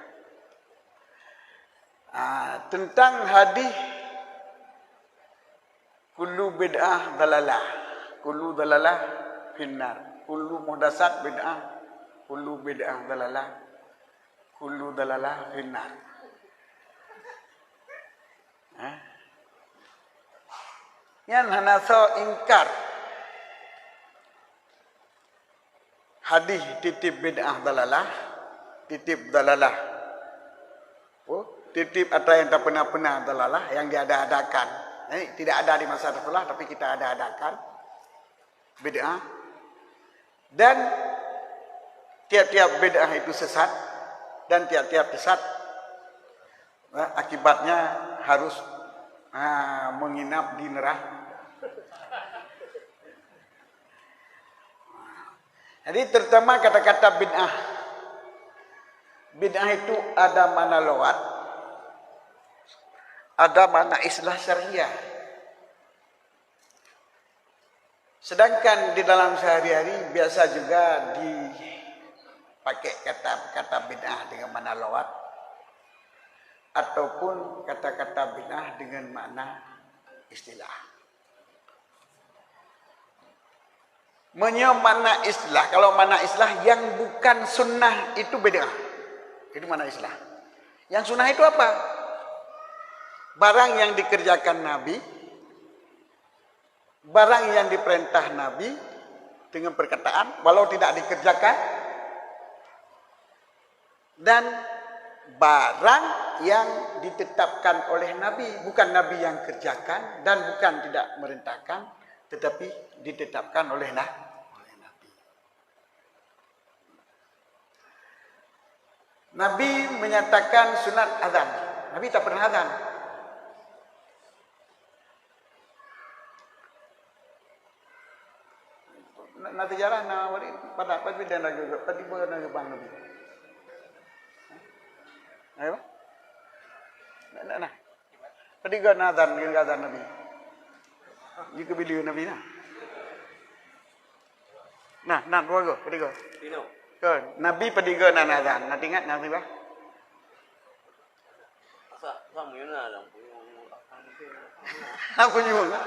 Tentang hadis kullu bid'ah dalalah. Kullu dalalah finnar. Kullu muhdasat bid'ah. Kullu bid'ah dalalah. Kullu dalalah finnar. Yang hanaso ingkar hadis titip bid'ah dalalah, titip dalalah. Titip atau yang tak pernah dalalah yang diada-adakan. Tidak ada di masa Rasulullah tapi kita ada-adakan bid'ah. Dan tiap-tiap bid'ah itu sesat dan tiap-tiap sesat akibatnya harus menginap di neraka. Jadi terutama kata-kata bid'ah. Bid'ah itu ada makna lughat, ada makna istilah syariah. Sedangkan di dalam sehari-hari biasa juga dipakai kata-kata bid'ah dengan makna lughat ataupun kata-kata bid'ah dengan makna istilah. Makna istilah, kalau makna istilah yang bukan sunnah itu bid'ah. Itu makna istilah. Yang sunnah itu apa? Barang yang dikerjakan Nabi, barang yang diperintah Nabi dengan perkataan, walau tidak dikerjakan, dan barang yang ditetapkan oleh Nabi, bukan Nabi yang kerjakan dan bukan tidak merintahkan, tetapi ditetapkan oleh Nabi. Nabi menyatakan sunat azan. Nabi tak pernah azan. Nanti jarang nawari pada dan lagi pada bang Nabi. Ayo. Nah. Tadi gak nazan Nabi. Jika beliau Nabi nah. Nah, dua go, tadi go. Tino. Go, Nabi pediga nazan. Nanti ingat Nabi bah. Sa muna lang po yung Aku juga.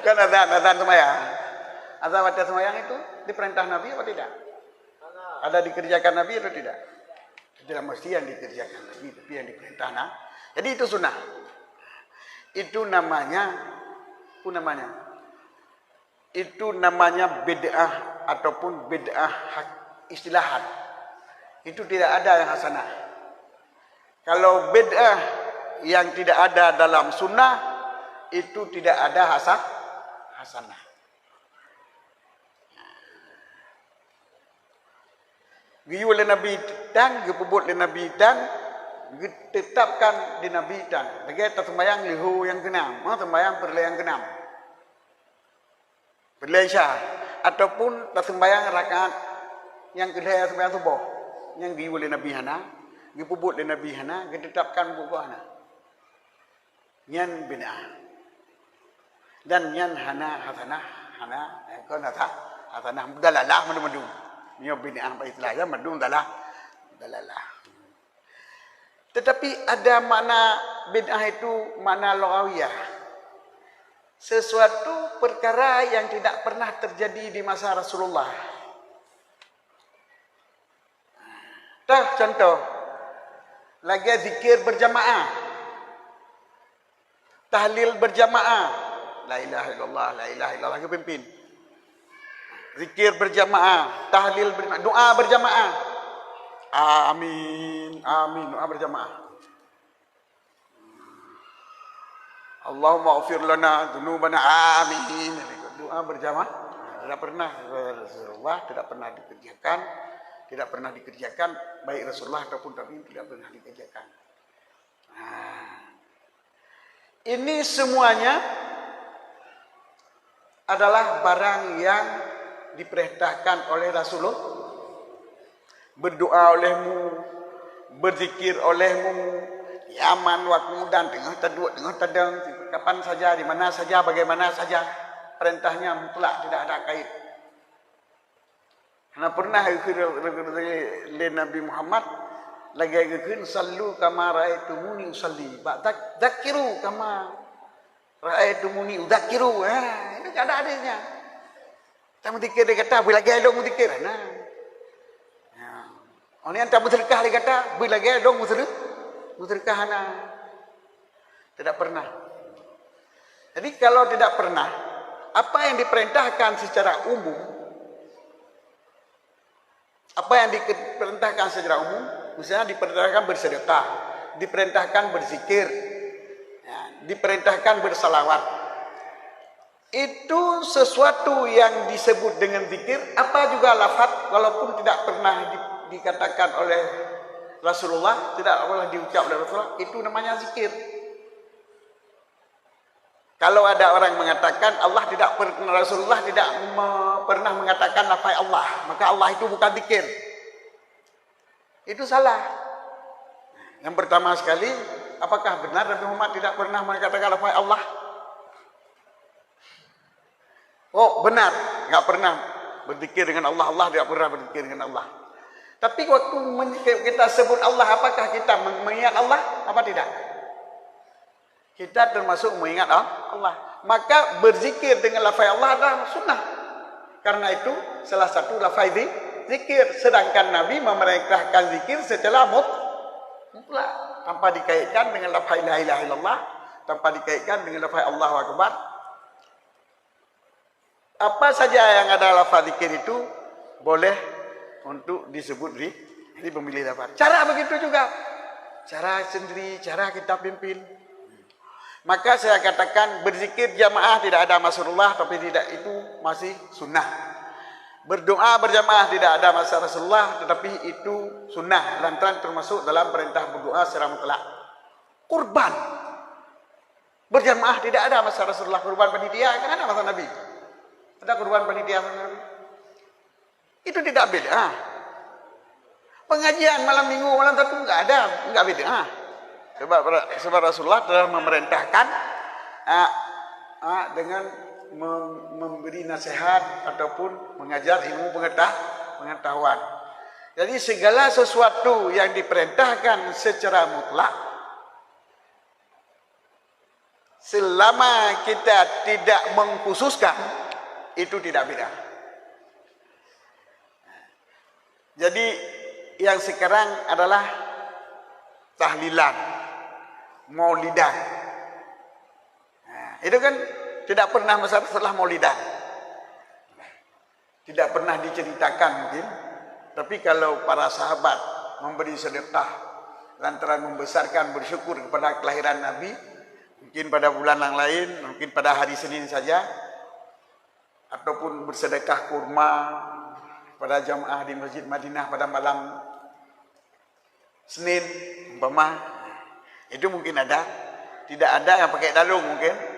Kan azan sembahyang. Azan waktu sembahyang itu diperintah Nabi atau tidak? Ada dikerjakan Nabi atau tidak? Tidak mesti yang dikerjakan Nabi, tapi yang diperintah Nabi. Jadi itu sunnah. Itu namanya bid'ah ataupun bid'ah istilahan. Itu tidak ada yang hasanah. Kalau bid'ah yang tidak ada dalam sunnah itu tidak ada hasanah. Giyu oleh Nabi dan gepubut oleh Nabi dan ditetapkan di Nabi dan bagi sembahyang lihu yang keenam, sembahyang perle yang keenam, perle Isya ataupun sembahyang rakaat yang kedua sembahyang subuh yang giyu oleh Nabi hana, gepubut oleh Nabi hana, ditetapkan buku hana. Nyan bid'ah dan nyan hana hasanah hana kon hasanah dalalah madu. Nyo bid'ah baiklah ya madum dalalah. Tetapi ada makna bid'ah itu makna lughawiyah. Sesuatu perkara yang tidak pernah terjadi di masa Rasulullah. Contoh lagi zikir berjamaah, tahlil berjamaah, la ilaha illallah, la ilaha illallah ke pimpin. Zikir berjamaah, tahlil berjamaah, doa berjamaah. Amin, amin, doa berjamaah. Allahumma ghfir lana dzunubana, amin. Doa berjamaah tidak pernah Rasulullah tidak pernah dikerjakan baik Rasulullah ataupun tabi'in tidak pernah dikerjakan. Ini semuanya adalah barang yang diperintahkan oleh Rasulullah. Berdoa olehmu, berzikir olehmu, aman waktu dan tengah taduk tengah tadang, kapan saja, di mana saja, bagaimana saja, perintahnya mutlak, tidak ada kait. Karena pernah oleh Nabi Muhammad lagi agakkan sallu kama ra'aitumuni usalli, ba'dak zakiru kama ra'aitumuni udzakiru. Itu tak ada hadisnya. Tak muzikir dia kata, bila lagi ada muzikir. Nah. Orang yang tak bersedekah dia kata, bila lagi ada bersedekah. Nah. Tidak pernah. Jadi kalau tidak pernah, apa yang diperintahkan secara umum, apa yang diperintahkan secara umum, misalnya diperintahkan bersedekah, diperintahkan berzikir, ya, diperintahkan bersalawat. Itu sesuatu yang disebut dengan zikir, apa juga lafaz, walaupun tidak pernah dikatakan oleh Rasulullah, tidak pernah diucap oleh Rasulullah, itu namanya zikir. Kalau ada orang mengatakan Allah tidak pernah, Rasulullah tidak pernah mengatakan lafaz Allah, maka Allah itu bukan zikir. Itu salah. Yang pertama sekali, apakah benar Nabi Muhammad tidak pernah mengatakan lafaz Allah? Oh, benar, enggak pernah berzikir dengan Allah. Allah tidak pernah berzikir dengan Allah. Tapi waktu kita sebut Allah, apakah kita mengingat Allah? Apa tidak? Kita termasuk mengingat Allah. Maka berzikir dengan lafaz Allah adalah sunnah. Karena itu salah satu lafaz zikir. Sedangkan Nabi memerintahkan zikir secara mutlak, tanpa dikaitkan dengan lafaz la ilaha illallah, tanpa dikaitkan dengan lafaz Allahu akbar. Apa saja yang ada lafaz zikir itu boleh untuk disebut di pemilih lafaz. Cara begitu juga. Cara sendiri, cara kita pimpin. Maka saya katakan berzikir jamaah tidak ada Rasulullah, tapi tidak itu masih sunnah. Berdoa berjamaah tidak ada masa Rasulullah, tetapi itu sunnah, lantaran termasuk dalam perintah berdoa secara mutlak. Kurban berjamaah tidak ada masa Rasulullah. Kurban panitia kan ada masa Nabi. Ada kurban panitia masa Nabi. Itu tidak beda. Pengajian malam minggu, malam satu enggak ada, enggak beda. Sebab Rasulullah telah memerintahkan dengan memberi nasihat ataupun mengajar ilmu pengetahuan. Jadi segala sesuatu yang diperintahkan secara mutlak, selama kita tidak mengkhususkan, itu tidak beda. Jadi yang sekarang adalah tahlilan, maulidan. Nah, itu kan tidak pernah masalah maulidan. Tidak pernah diceritakan mungkin. Tapi kalau para sahabat memberi sedekah lantaran membesarkan bersyukur kepada kelahiran Nabi, mungkin pada bulan yang lain, mungkin pada hari Senin saja, ataupun bersedekah kurma pada jamaah di Masjid Madinah pada malam Senin, umpama, itu mungkin ada. Tidak ada yang pakai dalung mungkin.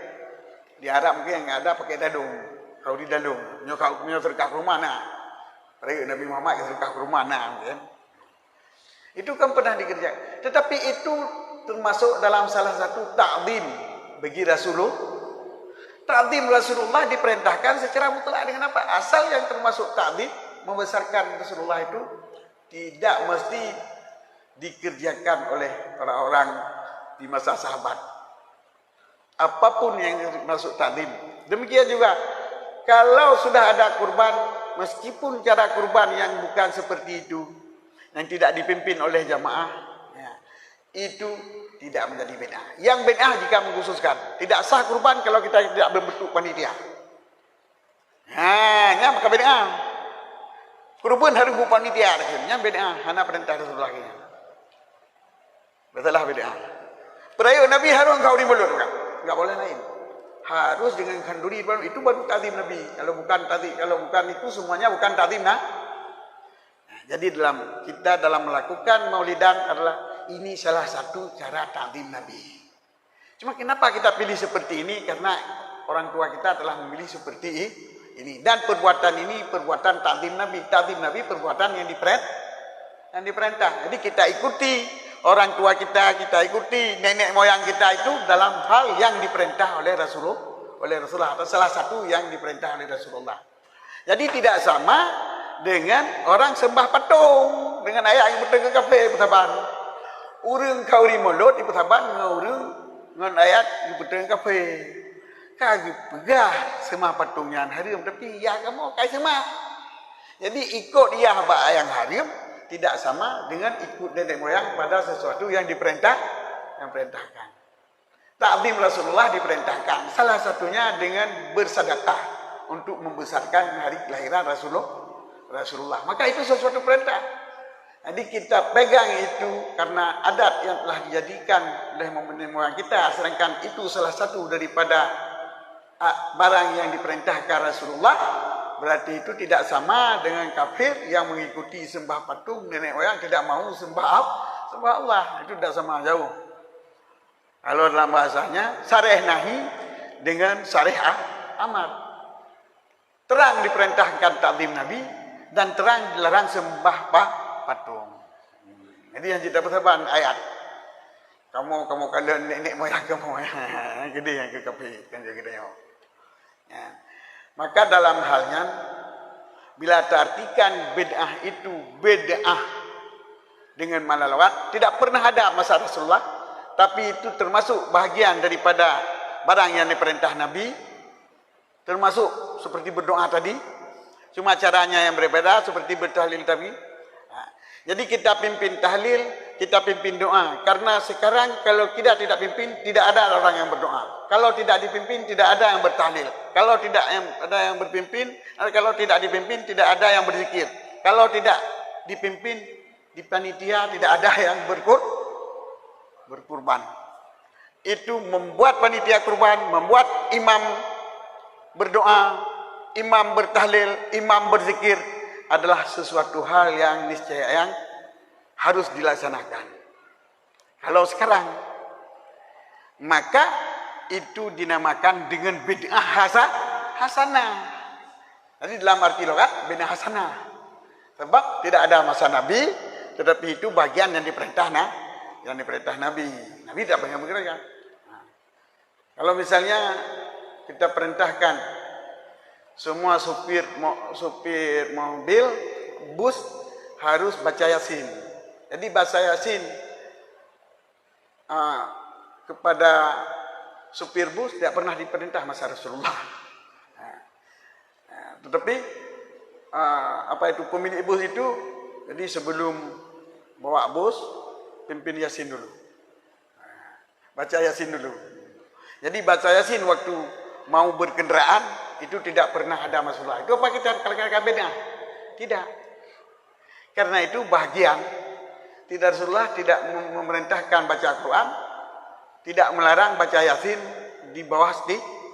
Di Arab mungkin yang ada pakai dalung. Kalau di dalung, punya sedekah kurma nah. Pada Nabi Muhammad sedekah kurma nah mungkin. Itu kan pernah dikerjakan. Tetapi itu termasuk dalam salah satu ta'zim bagi Rasulullah. Ta'zim Rasulullah diperintahkan secara mutlak dengan apa? Asal yang termasuk ta'zim membesarkan Rasulullah itu tidak mesti dikerjakan oleh orang-orang di masa sahabat. Apapun yang masuk ta'zim. Demikian juga kalau sudah ada kurban, meskipun cara kurban yang bukan seperti itu, yang tidak dipimpin oleh jamaah, ya, itu tidak menjadi bid'ah. Yang bid'ah jika mengkhususkan, tidak sah kurban kalau kita tidak berbentuk panitia. Ini maka bid'ah. Kurban harus buat panitia, yang bid'ah, hana perintah Rasulullah. Betul lah bid'ah. Perayaan Nabi harus engkau di mulut kan? Enggak boleh lain. Harus dengan kanduri itu baru ta'zim Nabi. Kalau bukan itu semuanya bukan ta'zim nah. Jadi kita dalam melakukan maulidan adalah ini salah satu cara ta'zim Nabi. Cuma kenapa kita pilih seperti ini? Karena orang tua kita telah memilih seperti ini. Dan perbuatan ini perbuatan ta'zim Nabi. Ta'zim Nabi perbuatan yang diperintah. Jadi kita ikuti orang tua kita ikuti nenek moyang kita itu dalam hal yang diperintah oleh Rasulullah atau salah satu yang diperintah oleh Rasulullah. Jadi tidak sama dengan orang sembah patung dengan ayat yang bertengah kafe pertaban. Urang kau di mulut di pertaban ngurang dengan ayat yang bertengah kafe. Kagak pegah sembah patungnya harim tapi ya kamu kai sembah. Jadi ikut dia haba yang harim tidak sama dengan ikut nenek moyang pada sesuatu yang diperintahkan. Ta'zim Rasulullah diperintahkan. Salah satunya dengan bersedekah untuk membesarkan hari kelahiran Rasulullah. Maka itu sesuatu perintah. Jadi kita pegang itu karena adat yang telah dijadikan oleh nenek moyang kita. Sedangkan itu salah satu daripada barang yang diperintahkan Rasulullah. Berarti itu tidak sama dengan kafir yang mengikuti sembah patung nenek moyang tidak mau sembah Allah. Itu tidak sama jauh. Kalau dalam bahasanya syarih nahi dengan syarih amar. Terang diperintahkan ta'zim Nabi dan terang dilarang sembah patung. Jadi yang kita persahabat ayat. Kamu kalau nenek moyang kamu gede yang ke kafir kan kita tengok. Ya. Maka dalam halnya bila terartikan bid'ah itu bid'ah dengan malalawat tidak pernah ada masa Rasulullah, tapi itu termasuk bahagian daripada barang yang diperintah Nabi, termasuk seperti berdoa tadi, cuma caranya yang berbeda seperti bertahlil tadi. Jadi kita pimpin tahlil, kita pimpin doa. Karena sekarang kalau kita tidak pimpin, tidak ada orang yang berdoa. Kalau tidak dipimpin, tidak ada yang bertahlil. Kalau tidak ada yang berpimpin, kalau tidak dipimpin, tidak ada yang berzikir. Kalau tidak dipimpin di panitia, tidak ada yang berkurban. Itu membuat panitia kurban, membuat imam berdoa, imam bertahlil, imam berzikir adalah sesuatu hal yang niscaya yang harus dilaksanakan. Kalau sekarang, maka itu dinamakan dengan bid'ah hasanah. Jadi dalam arti logat bid'ah hasanah. Sebab tidak ada masa Nabi, tetapi itu bagian yang diperintah Nabi. Nabi tidak banyak bergerak. Kalau misalnya kita perintahkan semua supir mobil, bus harus baca Yasin. Jadi baca Yasin kepada supir bus tidak pernah diperintah masa Rasulullah. Tetapi pemilik bus itu, jadi sebelum bawa bus, pimpin Yasin dulu. Baca Yasin dulu. Jadi baca Yasin waktu mau berkendaraan itu tidak pernah ada masalah. Itu apa kita katakan beda? Tidak. Karena itu bahagian. Tidak Rasulullah tidak memerintahkan baca Quran, tidak melarang baca Yasin di bawah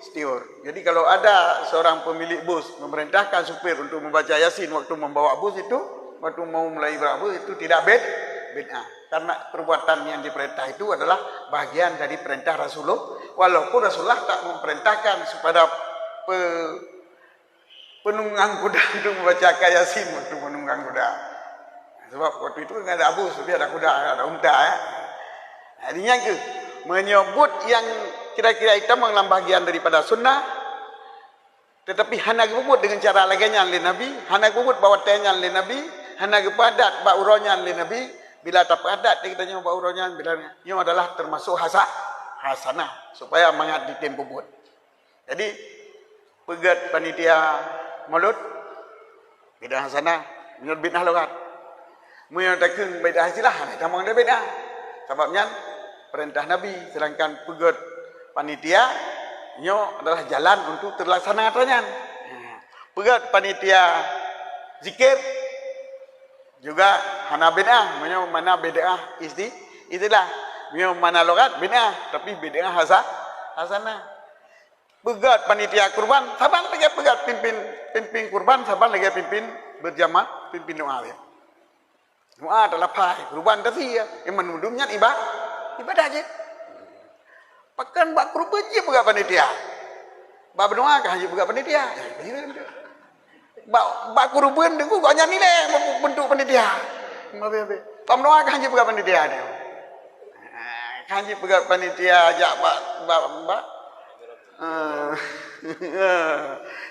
setiur. Jadi kalau ada seorang pemilik bus memerintahkan supir untuk membaca Yasin waktu membawa bus itu, waktu mau mulai berbus itu tidak bid'ah. Karena perbuatan yang diperintah itu adalah bahagian dari perintah Rasulullah. Walaupun Rasulullah tak memerintahkan kepada penunggang kuda untuk membaca Yasin waktu penunggang kuda. Sebab waktu itu tidak ada bus, tapi ada kuda, ada unta. Artinya menyebut yang kira-kira itu mengenai bahagian daripada sunnah, tetapi hanya gebut dengan cara laganya oleh Nabi, hanya gebut bawa tanya oleh Nabi, hanya gepadat bawa uronya oleh Nabi. Bila tak padat kita nyoba uronya, bila ini adalah termasuk hasanah supaya mangat ditempo buat. Jadi pegat panitia mulut bid'ah hasanah, menurut bid'ah logat. Menyatakan bid'ah silah, tamang dia bid'ah. Sebabnya perintah Nabi, sedangkan pegot panitia nyo adalah jalan untuk terlaksananya. Pegot panitia zikir juga hana bid'ah, menyo mana bid'ah istilah, menyo mana logat bid'ah, tapi bid'ah hasanah. Pegat panitia kurban, saban lagi pegat pimpin kurban, saban lagi pimpin berjamaah, pimpin doa ya. Doa adalah pai, kurban tadi ya, yang menundumnya ibadah aja. Pakan bak kurban je pegat panitia. Bak berdoa kan je pegat panitia. Bak kurban dengu kau nyanyi le bentuk panitia. Bak berdoa kan je pegat panitia dia. Kan je pegat panitia ajak bak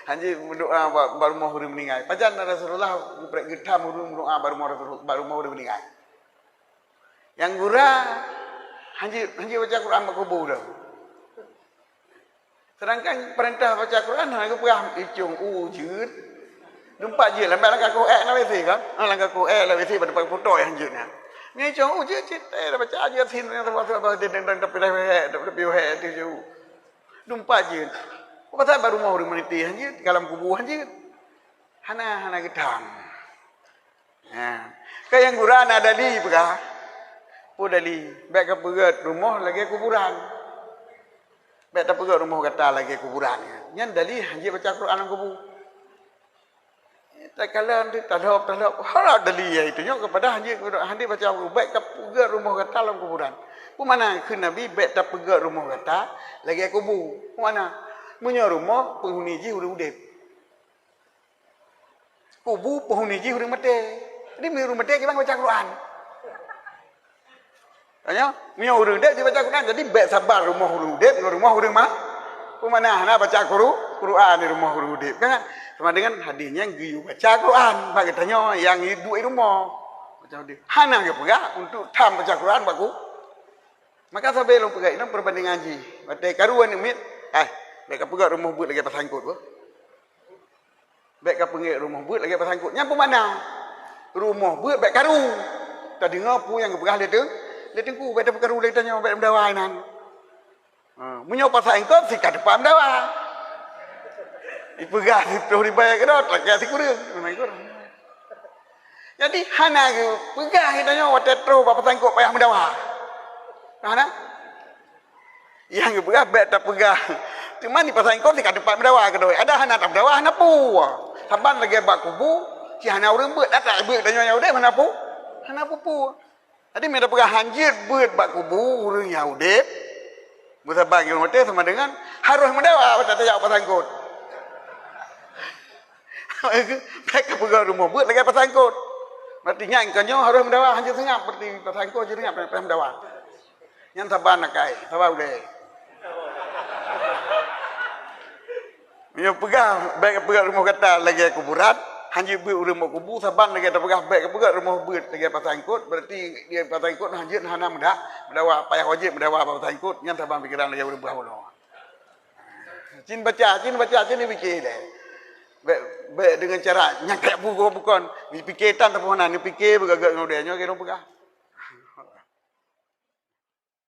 Hanji berdoa baru mau hari meninggal. Pajan Rasulullah geprek gedam berdoa baru mau hari meninggal. Yang gura hanji baca Quran makubur dah. Sedangkan perintah baca Quran aku pegah icung ujud. Numpak je lambat langkah ko nak wesi kan? Langkah ko nak wesi pada foto yang hanjutnya. Ni icung ujud cerita baca aja sin yang sebab dendeng tapi tu Dumpa je. Pasal baru mau meniti hanya dalam kubur hanya. Hana gedang. Kaya yang gurana dali pegah. Po dali. Baik ke pegat rumah lagi kuburan. Baik tak pegat rumah kata lagi kuburan. Yang dali hanya baca Quran dalam kubur. Tak kala nanti talap. Harap dali ya itu. Nyok kepada hanya baca baik ke pegat rumah kata dalam kuburan. Mana ke Nabi baik tak pegat rumah kata lagi kubur. Mana? Punya rumah penghuni ji urang udip. Kubur penghuni ji urang mati. Jadi urang mati kita baca Quran. Tanya, punya urang udip dia baca Quran. Jadi baik sabar rumah urang udip, rumah urang mana? Mana nak baca Quran di rumah urang udip kan? Sama dengan hadisnya giyu baca Quran. Bagi tanya yang hidup di rumah. Baca udip. Hana ke pegak untuk tam baca Quran baku. Maka sampai long pegai nang perbandingan ji. Batai karuan ni mit. Baik ka pegat rumah buat lagi pasangkut ko. Baik ka pengit rumah buat lagi pasangkut. Nyampu mana? Rumah buat baik karu. Tak dengar pu yang pegah dia tu. Dia tengku baik karu dia tanya baik mendawai nan. Munyo pasangkut sikat depan mendawai. Ipegah itu dibayar kedot lagi si kurang. Jadi hana ke pegah tanya watetro pasangkut payah mendawai. Mana? Yang pegah bet tak pegah. Cuma ni pasal kau dekat depan berdawa ke doi. Ada hana tak berdawa hana pu. Saban lagi bak kubu, si hana urang beut tak beut tanya Yahudi mana pu? Hana pu. Tadi mereka pegah hanjir beut bak kubu urang Yahudi. Buat bagi hotel sama dengan harus mendawa tak tahu pasal kau. Mereka pegah rumah beut lagi pasal kau. Artinya engkau harus mendawa hanjir sengap seperti pasal kau jadi ngap pernah mendawa. Yang sabar nak kai, sabar boleh. Yang pegang rumah kata lagi kuburan, hanjir beut rumah kubur, saban lagi tak pegang rumah beut lagi pasangkut, berarti dia pasangkut hanjir hana mendawa payah wajib mendawa pasangkut, yang saban pikiran lagi berubah bono. Cin baca ni fikir deh. Baik dengan cara nyangkak bukan, fikir tan tapi mana ni fikir bergagak ngau dia nyo kira pegah.